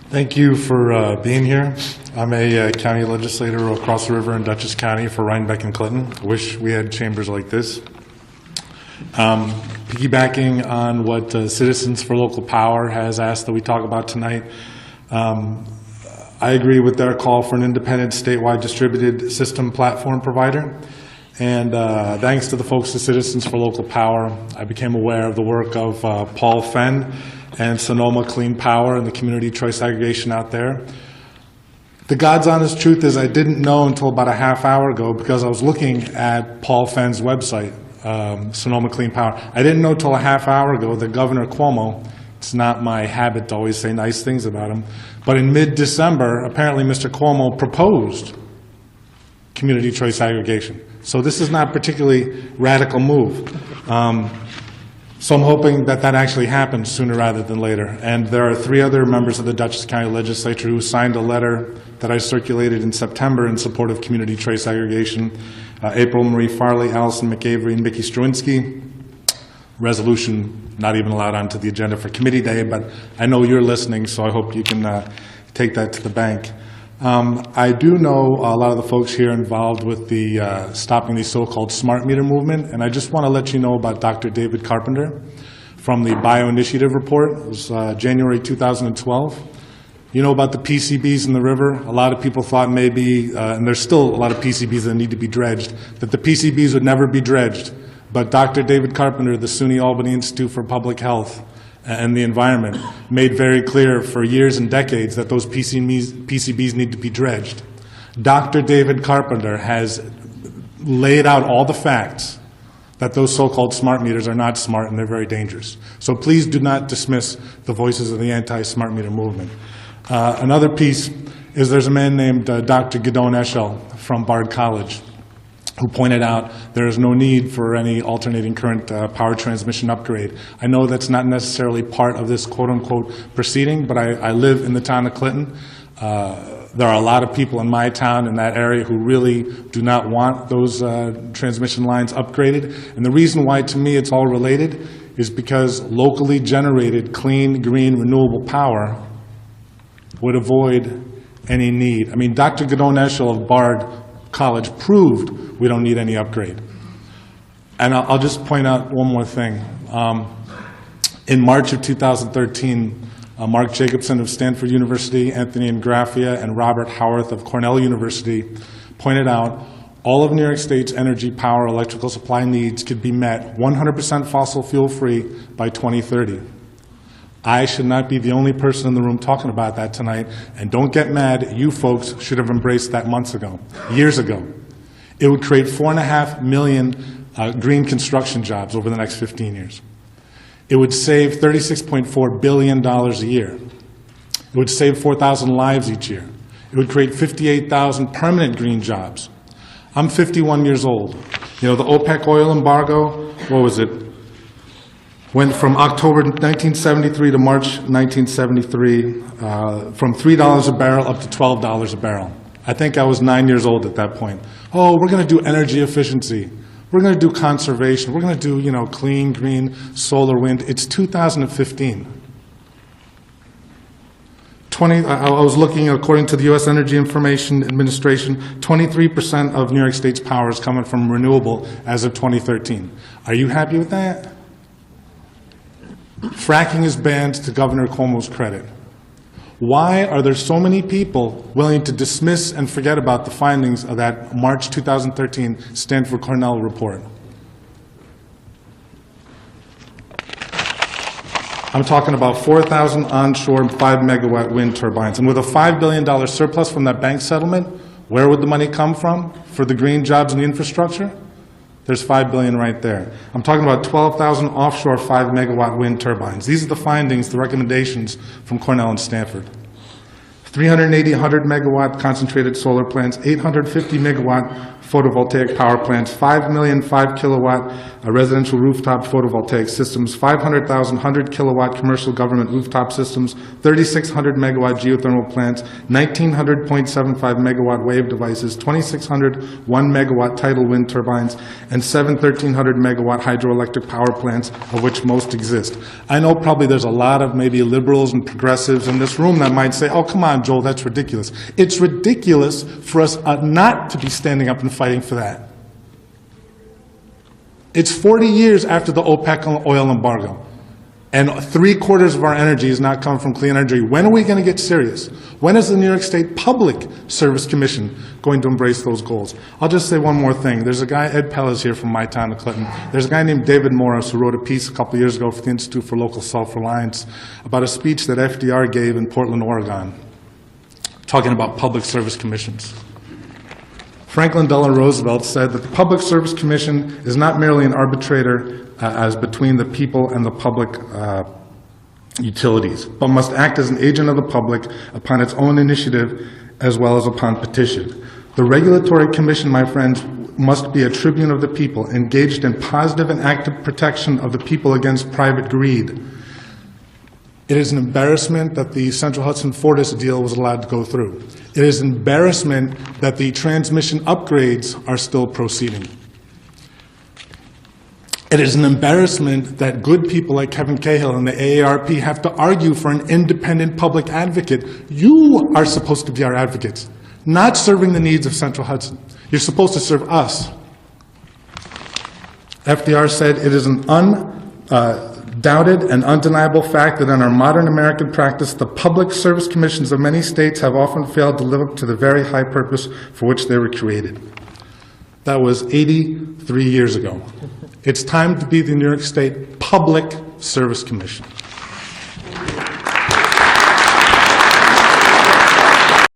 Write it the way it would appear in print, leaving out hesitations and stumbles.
Thank you for being here. I'm a county legislator across the river in Dutchess County for Rhinebeck and Clinton. I wish we had chambers like this. Piggybacking on what Citizens for Local Power has asked that we talk about tonight, I agree with their call for an independent statewide distributed system platform provider. And thanks to the folks at Citizens for Local Power, I became aware of the work of Paul Fenn and Sonoma Clean Power and the community choice aggregation out there. The God's honest truth is I didn't know until about a half hour ago because I was looking at Paul Fenn's website, Sonoma Clean Power. I didn't know until a half hour ago that Governor Cuomo, it's not my habit to always say nice things about him, but in mid-December, apparently Mr. Cuomo proposed community choice aggregation. So this is not a particularly radical move. So I'm hoping that that actually happens sooner rather than later. And there are 3 other members of the Dutchess County Legislature who signed a letter that I circulated in September in support of community choice aggregation. April Marie Farley, Allison McAvery, and Mickey Struwinski. Resolution not even allowed onto the agenda for committee day, but I know you're listening, so I hope you can take that to the bank. I do know a lot of the folks here involved with the stopping the so-called smart meter movement, and I just want to let you know about Dr. David Carpenter from the Bioinitiative report. It was January 2012. You know about the PCBs in the river? A lot of people thought maybe, and there's still a lot of PCBs that need to be dredged, that the PCBs would never be dredged. But Dr. David Carpenter, the SUNY Albany Institute for Public Health and the Environment, made very clear for years and decades that those PCBs need to be dredged. Dr. David Carpenter has laid out all the facts that those so-called smart meters are not smart and they're very dangerous. So please do not dismiss the voices of the anti-smart meter movement. Another piece is there's a man named Dr. Gidon Eshel from Bard College who pointed out there is no need for any alternating current power transmission upgrade. I know that's not necessarily part of this quote-unquote proceeding, but I live in the town of Clinton. There are a lot of people in my town in that area who really do not want those transmission lines upgraded. And the reason why, to me, it's all related is because locally generated, clean, green, renewable power would avoid any need. I mean, Dr. Gidon Eshel of Bard College proved we don't need any upgrade. And I'll just point out one more thing. In March of 2013, Mark Jacobson of Stanford University, Anthony Ingraffia, and Robert Howarth of Cornell University pointed out all of New York State's energy, power, electrical supply needs could be met 100% fossil fuel free by 2030. I should not be the only person in the room talking about that tonight, and don't get mad, you folks should have embraced that months ago, years ago. It would create 4.5 million green construction jobs over the next 15 years. It would save $36.4 billion a year. It would save 4,000 lives each year. It would create 58,000 permanent green jobs. I'm 51 years old. You know, the OPEC oil embargo, what was it? Went from October 1973 to March 1973, from $3 a barrel up to $12 a barrel. I think I was 9 years old at that point. Oh, we're going to do energy efficiency. We're going to do conservation. We're going to do, you know, clean, green, solar, wind. It's 2015. I was looking, according to the U.S. Energy Information Administration, 23% of New York State's power is coming from renewable as of 2013. Are you happy with that? Fracking is banned, to Governor Cuomo's credit. Why are there so many people willing to dismiss and forget about the findings of that March 2013 Stanford Cornell report? I'm talking about 4,000 onshore 5-megawatt wind turbines. And with a $5 billion surplus from that bank settlement, where would the money come from for the green jobs and the infrastructure? There's $5 billion right there. I'm talking about 12,000 offshore 5-megawatt wind turbines. These are the findings, the recommendations from Cornell and Stanford. 380 100-megawatt concentrated solar plants, 850-megawatt photovoltaic power plants, 5 million 5-kilowatt residential rooftop photovoltaic systems, 500,000 100-kilowatt commercial government rooftop systems, 3,600 megawatt geothermal plants, 1,900.75 megawatt wave devices, 2,600 1-megawatt tidal wind turbines, and 1,300 megawatt hydroelectric power plants, of which most exist. I know probably there's a lot of maybe liberals and progressives in this room that might say, oh, come on, Joel, that's ridiculous. It's ridiculous for us not to be standing up and fighting for that. It's 40 years after the OPEC oil embargo, and 3/4 of our energy is not coming from clean energy. When are we going to get serious? When is the New York State Public Service Commission going to embrace those goals? I'll just say one more thing. There's a guy, Ed Pell is here from my town of Clinton. There's a guy named David Morris who wrote a piece a couple years ago for the Institute for Local Self-Reliance about a speech that FDR gave in Portland, Oregon, talking about public service commissions. Franklin Delano Roosevelt said that the Public Service Commission is not merely an arbitrator as between the people and the public utilities, but must act as an agent of the public upon its own initiative as well as upon petition. The Regulatory Commission, my friends, must be a tribune of the people, engaged in positive and active protection of the people against private greed. It is an embarrassment that the Central Hudson Fortis deal was allowed to go through. It is an embarrassment that the transmission upgrades are still proceeding. It is an embarrassment that good people like Kevin Cahill and the AARP have to argue for an independent public advocate. You are supposed to be our advocates, not serving the needs of Central Hudson. You're supposed to serve us. FDR said it is an undoubted and undeniable fact that in our modern American practice, the public service commissions of many states have often failed to live up to the very high purpose for which they were created. That was 83 years ago. It's time to be the New York State Public Service Commission.